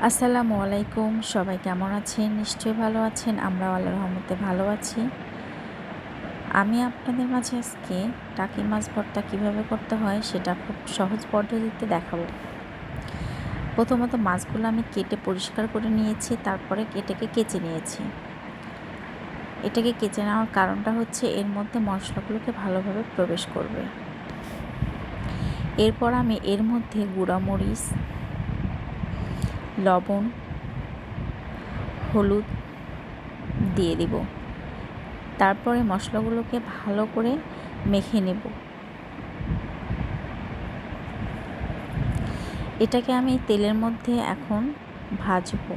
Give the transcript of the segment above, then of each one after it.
আসসালামু আলাইকুম। সবাই কেমন আছেন? নিশ্চয়ই ভালো আছেন। আমরাও আল্লাহর রহমতে ভালো আছি। আমি আপনাদের মাঝে আজকে টাকি মাছ ভর্তা কীভাবে করতে হয় সেটা খুব সহজ পদ্ধতিতে দেখাবো। প্রথমত মাছগুলো আমি কেটে পরিষ্কার করে নিয়েছি, তারপরে এটাকে কেচে নিয়েছি। এটাকে কেচে নেওয়ার কারণটা হচ্ছে এর মধ্যে মশলাগুলোকে ভালোভাবে প্রবেশ করবে। এরপর আমি এর মধ্যে গুঁড়ামরিচ, লবণ, হলুদ দিয়ে দিব। তারপরে মশলাগুলোকে ভালো করে মেখে নেব। এটাকে আমি তেলের মধ্যে এখন ভাজবো,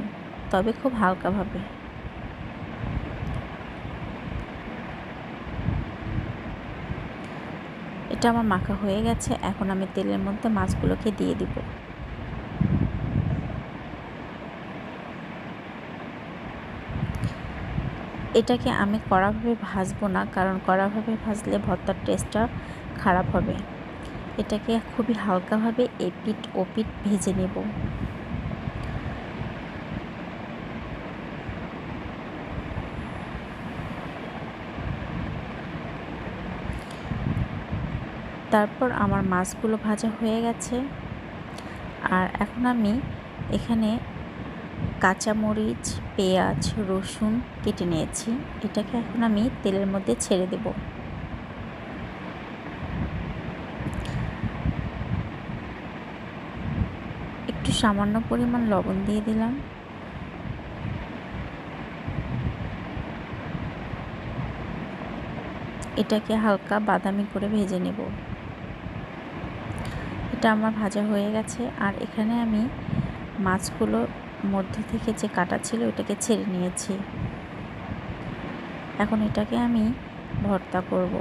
তবে খুব হালকাভাবে। এটা আমার মাখা হয়ে গেছে। এখন আমি তেলের মধ্যে মাছগুলোকে দিয়ে দিব। এটাকে আমি কড়াভাবে ভাজবো না, কারণ কড়াভাবে ভাজলে ভর্তার টেস্টটা খারাপ হবে। এটাকে খুবই হালকাভাবে এপিঠ ওপিঠ ভেজে নেব। তারপর আমার মাছগুলো ভাজা হয়ে গেছে। আর এখন আমি এখানে কাঁচামরিচ, পেঁয়াজ, রসুন কেটে নিয়েছি। এটাকে এখন আমি তেলের মধ্যে ছেড়ে দেব। একটু সামান্য পরিমাণ লবণ দিয়ে দিলাম। এটাকে হালকা বাদামি করে ভেজে নেব। এটা আমার ভাজা হয়ে গেছে। আর এখানে আমি মাছগুলো মধ্যে থেকে যে কাটা ছিল এটাকে ছেড়ে নিয়েছি। এখন এটাকে আমি ভর্তা করব।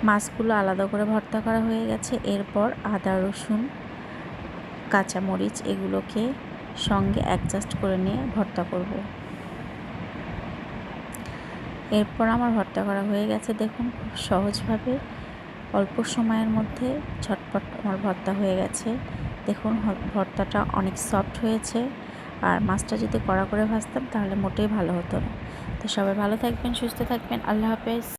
মাছগুলো আলাদা করে ভর্তা করা হয়ে গেছে। এরপর আদা, রসুন, কাঁচামরিচ এগুলোকে সঙ্গে অ্যাডজাস্ট করে নিয়ে ভর্তা করব। এরপর আমার ভর্তা করা হয়ে গেছে। দেখুন, খুব সহজভাবে অল্প সময়ের মধ্যে ঝটপট আমার ভর্তা হয়ে গেছে। দেখুন ভর্তাটা অনেক সফট হয়েছে। আর মাছটা যদি কড়া করে ভাজতাম তাহলে মোটেই ভালো হতো না। তো সবাই ভালো থাকবেন, সুস্থ থাকবেন। আল্লাহ হাফেজ।